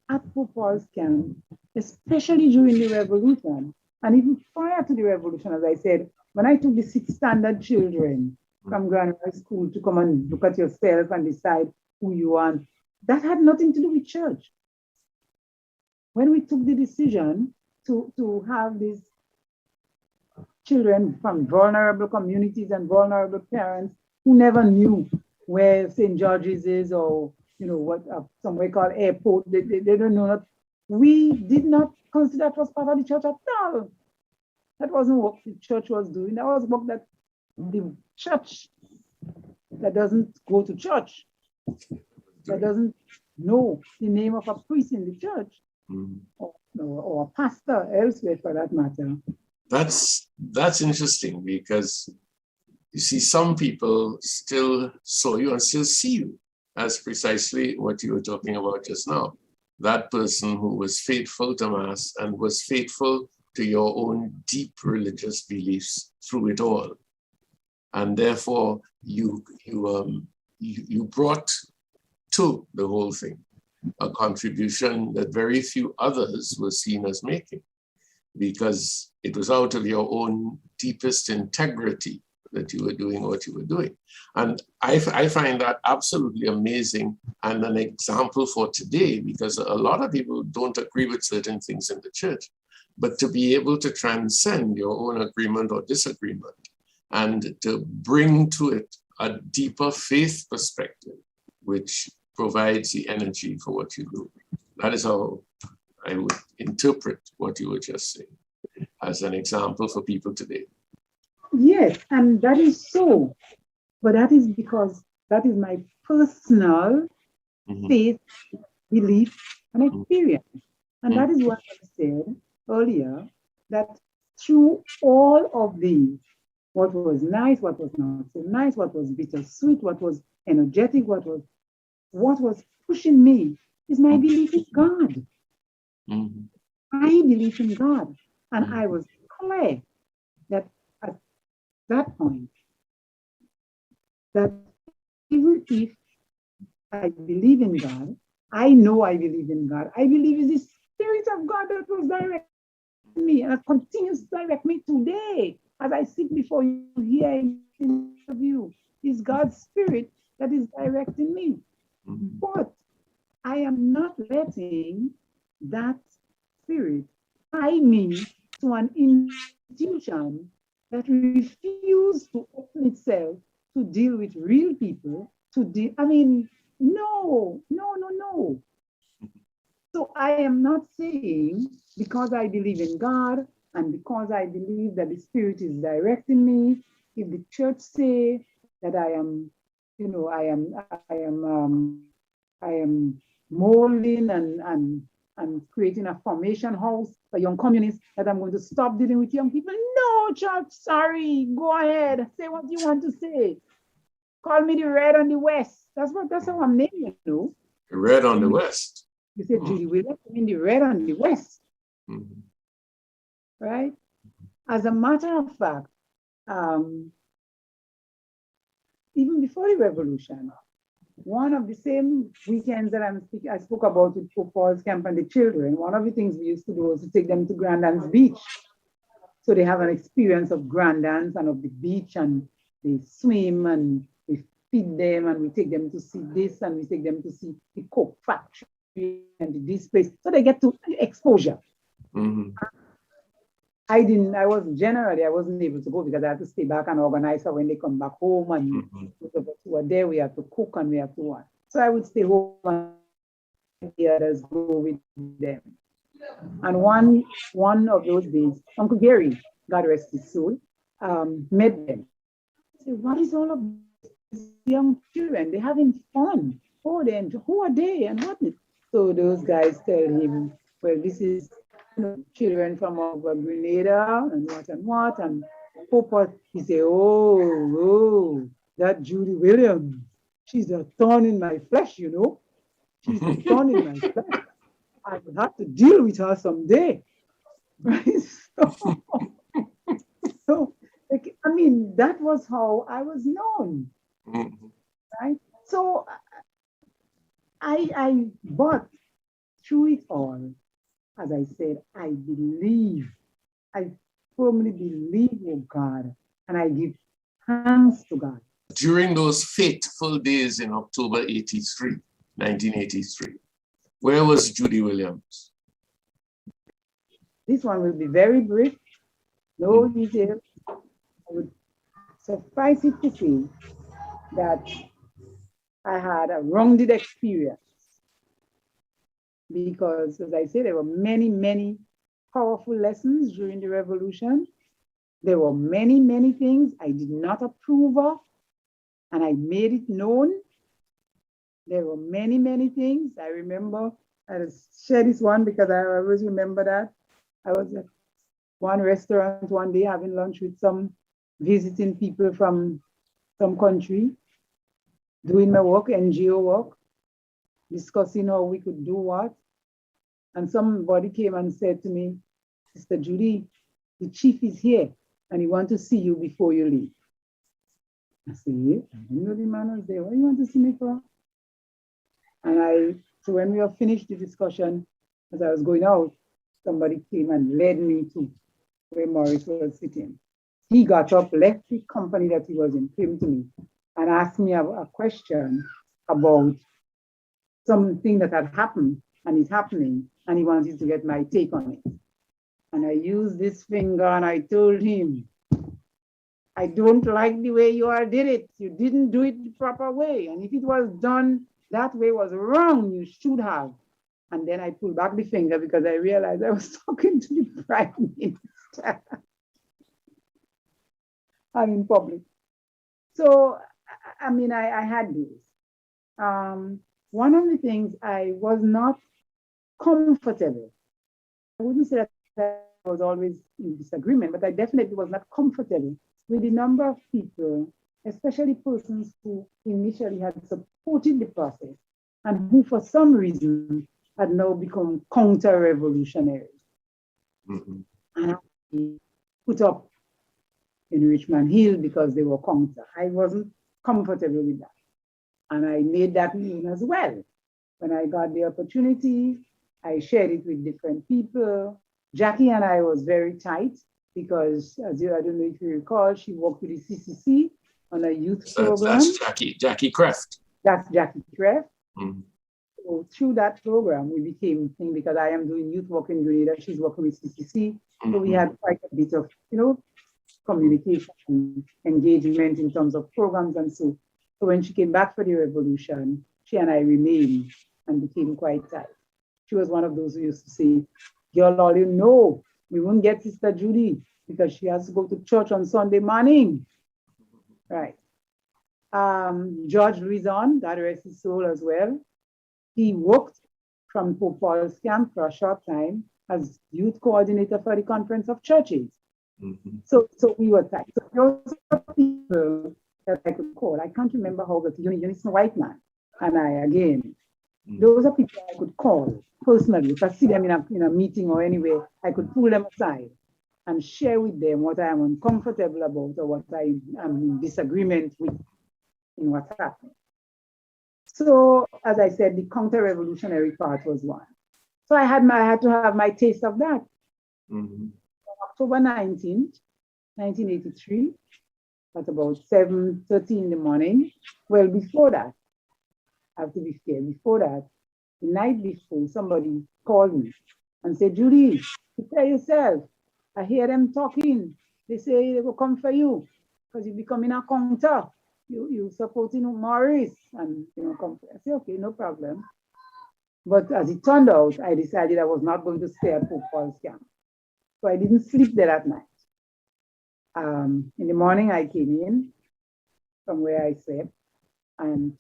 S2: at Pope Paul's camp, especially during the revolution, and even prior to the revolution, as I said, when I took the 6th standard children from grammar school to come and look at yourself and decide who you are, that had nothing to do with church. When we took the decision to have these children from vulnerable communities and vulnerable parents who never knew where St. George's is or you know what somewhere called airport. They don't know that. We did not consider it was part of the church at all. That wasn't what the church was doing. That was work that the church that doesn't go to church, that doesn't know the name of a priest in the church
S1: Mhm.
S2: or a pastor elsewhere for that matter.
S1: That's interesting because you see, some people still saw you and still see you as precisely what you were talking about just now. That person who was faithful to Mass and was faithful to your own deep religious beliefs through it all. And therefore, you brought to the whole thing a contribution that very few others were seen as making, because it was out of your own deepest integrity that you were doing what you were doing. And I find that absolutely amazing and an example for today, because a lot of people don't agree with certain things in the church. But to be able to transcend your own agreement or disagreement and to bring to it a deeper faith perspective, which provides the energy for what you do. That is how I would interpret what you were just saying as an example for people today.
S2: Yes, and that is so. But that is because that is my personal faith, belief, and experience. And that is what I said earlier, that through all of these, what was nice, what was not so nice, what was bittersweet, what was energetic, what was pushing me is my belief in God. I believe in God. And I was clear that at that point, that even if I believe in God, I know I believe in God. I believe it's the Spirit of God that was directing me and continues to direct me today as I sit before you here in this interview. It's God's Spirit that is directing me. But I am not letting that Spirit tie me to an institution that refuses to open itself to deal with real people, no. So I am not saying because I believe in God and because I believe that the Spirit is directing me, if the church say that I am, I am molding and creating a formation house for young communists, that I'm going to stop dealing with young people. No, church, sorry, go ahead, say what you want to say. Call me the Red on the West. That's how I'm naming you.
S1: Red on the West.
S2: You said Judy Williams, I mean the Red on the West. Right? As a matter of fact, even before the revolution, one of the same weekends that I spoke about with Pope Paul's camp and the children, one of the things we used to do was to take them to Grandance Beach. So they have an experience of Grandance and of the beach, and they swim and we feed them and we take them to see this and we take them to see the Coke factory and this place. So they get to exposure. I wasn't able to go because I had to stay back and organize for when they come back home, and those of us who were there, we have to cook and we have to work. So I would stay home and the others go with them. And one of those days, Uncle Gary, God rest his soul, met them. I said, what is all of these young children? They're having fun. Oh, then who are they and what? So those guys tell him, well, this is children from over Grenada and what. And Papa, he said, oh, that Judy Williams, she's a thorn in my flesh, you know. She's a thorn in my flesh. I would have to deal with her someday. Right? So like, I mean, that was how I was known. Right? So but through it all, as I said, I firmly believe in God, and I give thanks to God.
S1: During those fateful days in October 1983, where was Judy Williams?
S2: This one will be very brief, no details. I would suffice it to say that I had a rounded experience because, as I said, there were many, many powerful lessons during the revolution. There were many, many things I did not approve of, and I made it known. There were many, many things. I remember, I'll share this one because I always remember that. I was at one restaurant one day having lunch with some visiting people from some country, doing my work, NGO work, discussing how we could do what. And somebody came and said to me, Sister Judy, the chief is here and he wants to see you before you leave. I said, yeah, I didn't know the man was there. What do you want to see me for? And so when we have finished the discussion, as I was going out, somebody came and led me to where Morris was sitting. He got up, left the company that he was in, came to me and asked me a question about something that had happened and is happening, and he wanted to get my take on it. And I used this finger and I told him, I don't like the way you all did it. You didn't do it the proper way. And if it was done that way was wrong, you should have. And then I pulled back the finger because I realized I was talking to the Prime Minister. I'm in public. So, I mean, I had this. One of the things I was not comfortable. I wouldn't say that I was always in disagreement, but I definitely was not comfortable with the number of people, especially persons who initially had supported the process and who for some reason had now become counter-revolutionary. And I put up in Richmond Hill because they were counter. I wasn't comfortable with that. And I made that known as well. When I got the opportunity, I shared it with different people. Jackie and I was very tight because, as you, I don't know if you recall, she worked with the CCC on a youth program.
S1: That's Jackie Kreft.
S2: That's Jackie Kreft. So through that program, we became thing because I am doing youth work in Grenada. She's working with CCC. So we had quite a bit of, communication and engagement in terms of programs and so. So when she came back for the revolution, she and I remained and became quite tight. She was one of those who used to say, girl, all you know, we won't get Sister Judy because she has to go to church on Sunday morning. Right. George Luizon, God rest his soul as well. He worked from Pope Paul's camp for a short time as youth coordinator for the Conference of Churches. So we were tight. So those are people that I could call. I can't remember how, but Eunice Whiteman and I again. Those are people I could call personally. If I see them in a meeting or anywhere, I could pull them aside and share with them what I am uncomfortable about or what I am in disagreement with in what's happening. So, as I said, the counter-revolutionary part was one. So I had to have my taste of that. On October 19th, 1983, at about 7:30 in the morning. Well, before that, I have to be fair, before that, the night before, somebody called me and said, Judy, prepare yourself. I hear them talking. They say they will come for you because you're becoming a counter. You supporting Morris and come for. I said, okay, no problem. But as it turned out, I decided I was not going to stay at Pope Paul's camp. So I didn't sleep there that night. In the morning, I came in from where I slept, and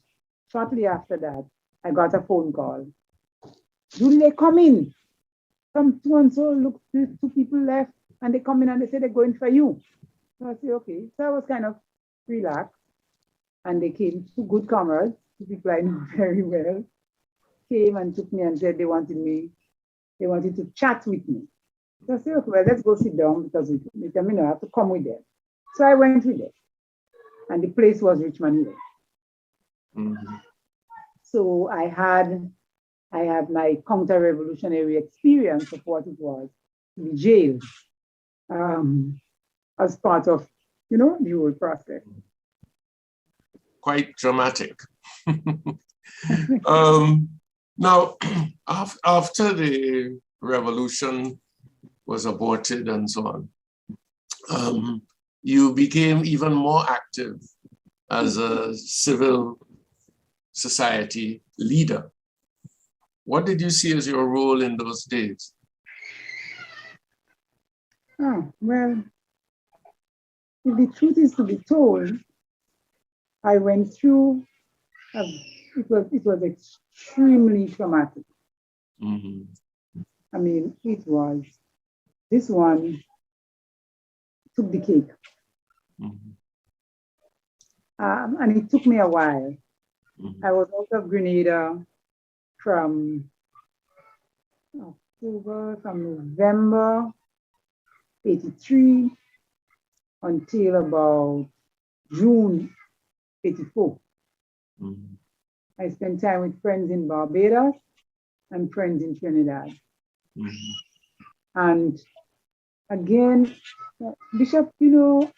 S2: shortly after that, I got a phone call. Judy, they come in. Some so and so, look, two people left, and they come in and they say they're going for you. So I say, okay. So I was kind of relaxed, and they came, two good comrades, two people I know very well, came and took me and said they wanted to chat with me. So I said, okay, well, let's go sit down because they tell me I have to come with them. So I went with them, and the place was Richmond Hill.
S1: Mm-hmm.
S2: So I had my counter-revolutionary experience of what it was to be jailed as part of, the whole process.
S1: Quite dramatic. Now, after the revolution was aborted and so on, you became even more active as a civil society leader. What did you see as your role in those days?
S2: Oh, well, if the truth is to be told, I went through, it was extremely traumatic.
S1: Mm-hmm.
S2: I mean, this one took the cake.
S1: Mm-hmm.
S2: And it took me a while.
S1: Mm-hmm.
S2: I was out of Grenada from November 83 until about June 84.
S1: Mm-hmm.
S2: I spent time with friends in Barbados and friends in Trinidad.
S1: Mm-hmm.
S2: And again, Bishop, I don't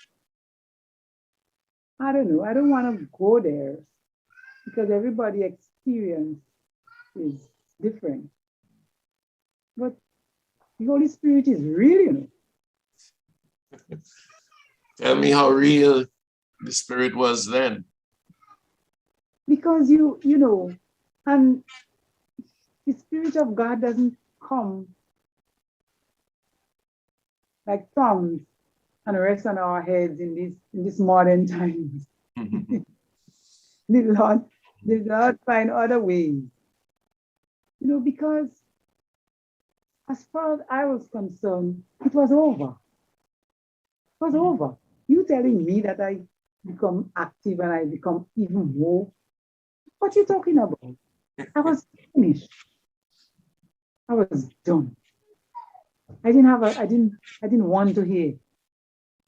S2: know, I don't want to go there because everybody's experience is different. But the Holy Spirit is real,
S1: Tell me how real the Spirit was then.
S2: Because and the Spirit of God doesn't come like tongues and rest on our heads in this modern times. The Lord find other ways. Because as far as I was concerned, it was over. It was over. You telling me that I become active and I become even more? What you talking about? I was finished. I was done. I didn't want to hear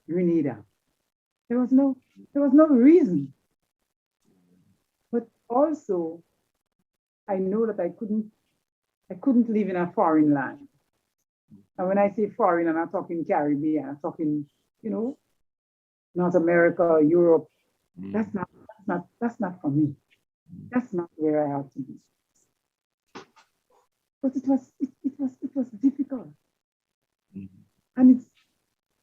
S2: Grenada. There was no reason. But also, I know that I couldn't live in a foreign land. And when I say foreign, I'm not talking Caribbean, I'm talking, North America, Europe. That's not for me. That's not where I have to be. But it was difficult. And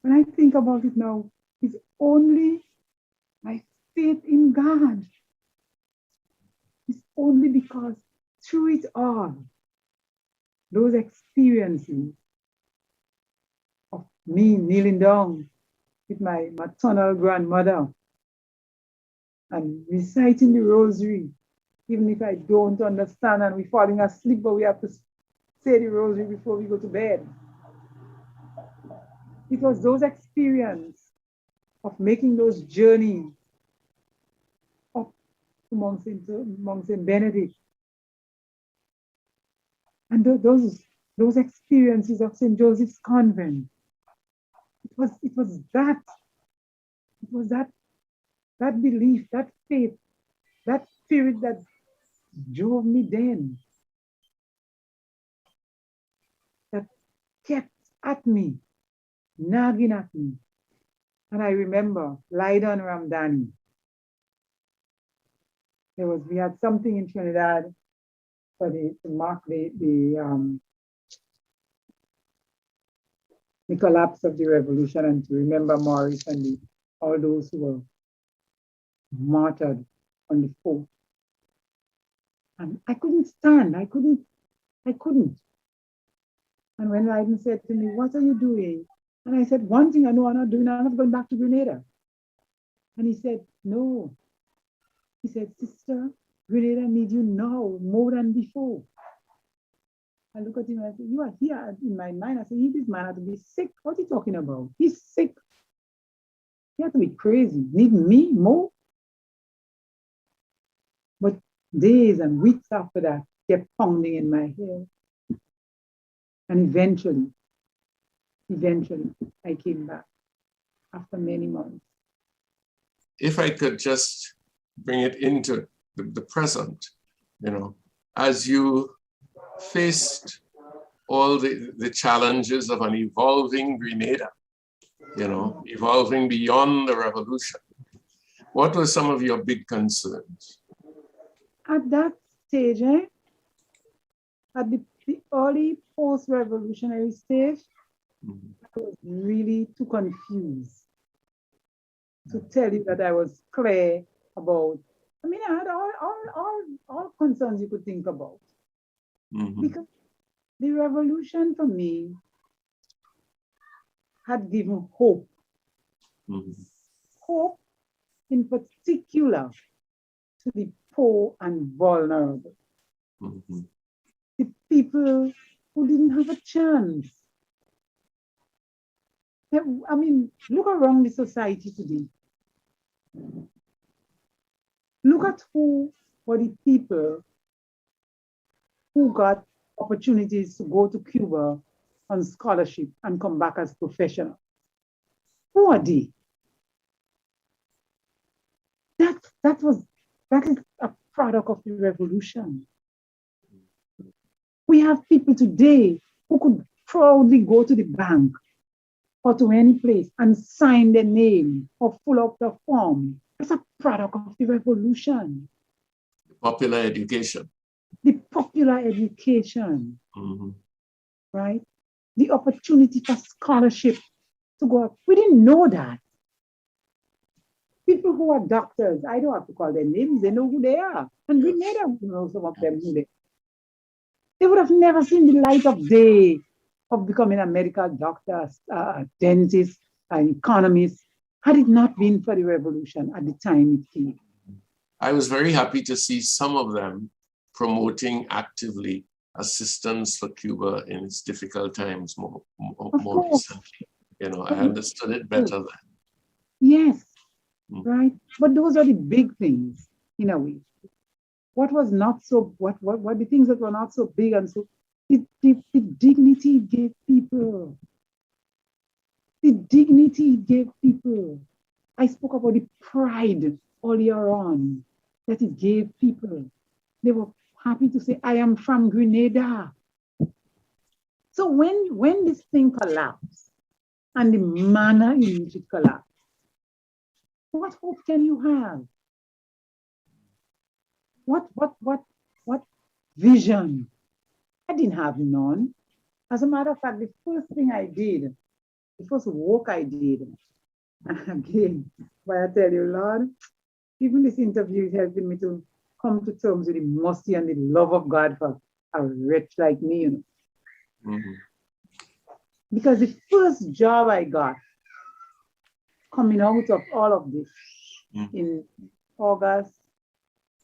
S2: when I think about it now, it's only my faith in God. It's only because through it all, those experiences of me kneeling down with my maternal grandmother and reciting the rosary, even if I don't understand and we're falling asleep, but we have to say the rosary before we go to bed. It was those experiences of making those journeys up to Mount St. Benedict. And those experiences of St. Joseph's Convent. It was that belief, that faith, that spirit that drove me then, that kept at me, nagging at me. And I remember Lydan Ramdani. We had something in Trinidad to mark the collapse of the revolution and to remember Maurice and all those who were martyred on the fort. And I couldn't stand. I couldn't. And when Lydan said to me, "What are you doing?" And I said, one thing I know I'm not doing, I'm not going back to Grenada. And he said, no. He said, sister, Grenada needs you now more than before. I look at him and I said, you are here. In my mind, I said, this man had to be sick. What are you talking about? He's sick. He had to be crazy. Need me more? But days and weeks after that kept pounding in my head. And eventually, I came back after many months.
S1: If I could just bring it into the present, as you faced all the challenges of an evolving Grenada, evolving beyond the revolution, what were some of your big concerns?
S2: At that stage, at the early post-revolutionary stage, I was really too confused to tell you that I was clear about. I mean, I had all concerns you could think about. Because the revolution for me had given hope. Hope in particular to the poor and vulnerable. The people who didn't have a chance. I mean, look around the society today. Look at who were the people who got opportunities to go to Cuba on scholarship and come back as professionals. Who are they? That is a product of the revolution. We have people today who could proudly go to the bank or to any place and sign their name or fill up the form. That's a product of the revolution.
S1: Popular education.
S2: The popular education, right? The opportunity for scholarship to go up. We didn't know that. People who are doctors, I don't have to call their names, they know who they are. And we made them know some of them who they are. They would have never seen the light of day of becoming a medical doctor, a dentist, an economist, had it not been for the revolution at the time it came.
S1: I was very happy to see some of them promoting actively assistance for Cuba in its difficult times more recently. I understood it better then.
S2: Yes, right. But those are the big things in a way. What was not so, what the things that were not so big and so, the dignity it gave people. The dignity it gave people. I spoke about the pride earlier on that it gave people. They were happy to say, I am from Grenada. So when this thing collapsed and the manner in which it collapsed, what hope can you have? What vision? I didn't have none. As a matter of fact, the first thing I did, the first work I did, again, but I tell you, Lord, even this interview is helping me to come to terms with the mercy and the love of God for a wretch like me, Because the first job I got coming out of all of this in August,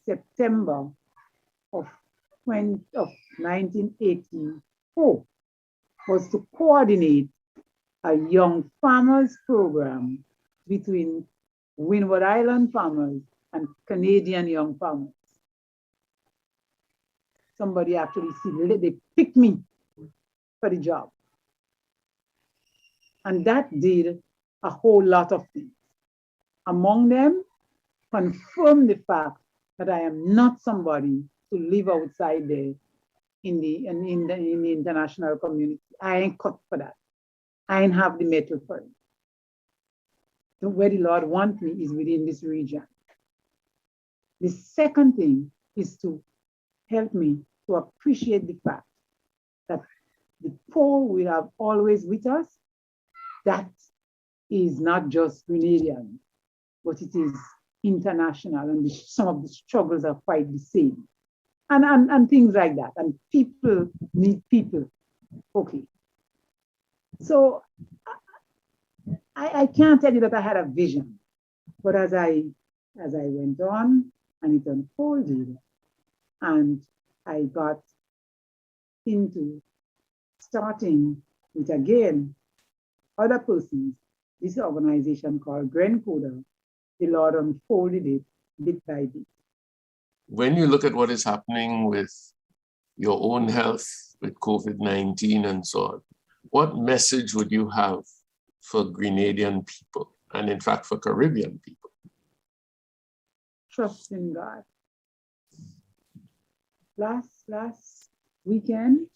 S2: September of 1984 was to coordinate a young farmers program between Windward Island farmers and Canadian young farmers. Somebody actually said they picked me for the job. And that did a whole lot of things. Among them, confirmed the fact that I am not somebody to live outside there in the international community. I ain't cut for that. I ain't have the metal for it. So where the Lord wants me is within this region. The second thing is to help me to appreciate the fact that the poor we have always with us, that is not just Grenadian, but it is international, and some of the struggles are quite the same. And things like that. And people need people. Okay. So I can't tell you that I had a vision, but as I went on and it unfolded, and I got into starting with again other persons, this organization called Grencoder, the Lord unfolded it bit by bit.
S1: When you look at what is happening with your own health, with COVID-19 and so on, what message would you have for Grenadian people, and in fact for Caribbean people?
S2: Trust in God. Last weekend,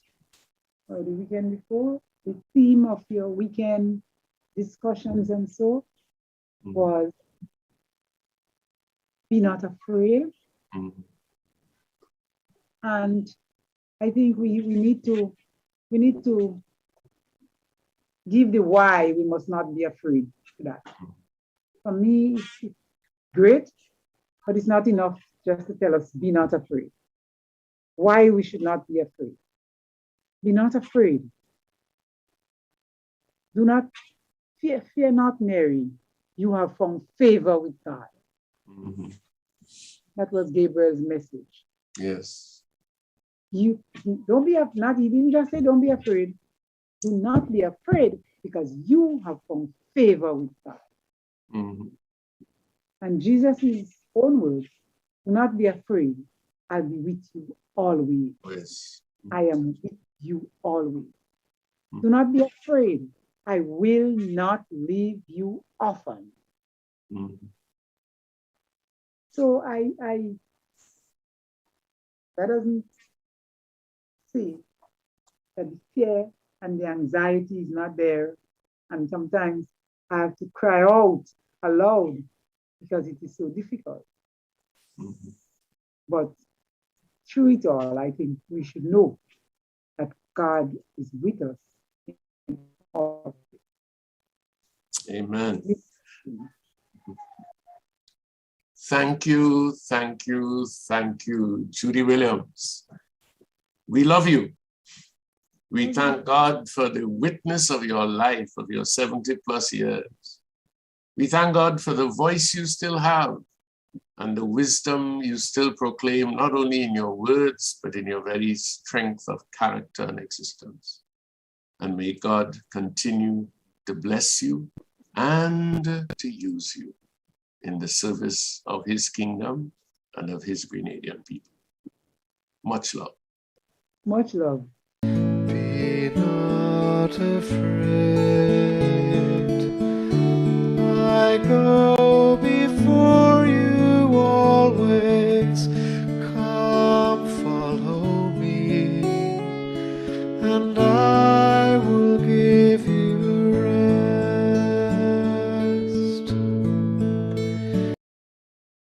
S2: or the weekend before, the theme of your weekend discussions and so was be not afraid. And I think we need to give the why we must not be afraid to that. For me, it's great, but it's not enough just to tell us be not afraid. Why we should not be afraid. Be not afraid. Do not fear not, Mary. You have found favor with God. That was Gabriel's message.
S1: Yes.
S2: You don't be not he didn't just say don't be afraid. Do not be afraid because you have found favor with God. And Jesus' own words, do not be afraid. I'll be with you always.
S1: Yes.
S2: I am with you always. Do not be afraid. I will not leave you orphan. So I that doesn't say that the fear and the anxiety is not there. And sometimes I have to cry out aloud because it is so difficult. But through it all, I think we should know that God is with us.
S1: Amen. Thank you, thank you, thank you, Judy Williams. We love you. We thank God for the witness of your life, of your 70 plus years. We thank God for the voice you still have and the wisdom you still proclaim, not only in your words, but in your very strength of character and existence. And may God continue to bless you and to use you in the service of his kingdom and of his Grenadian people. Much love.
S2: Much love.
S3: Be not afraid.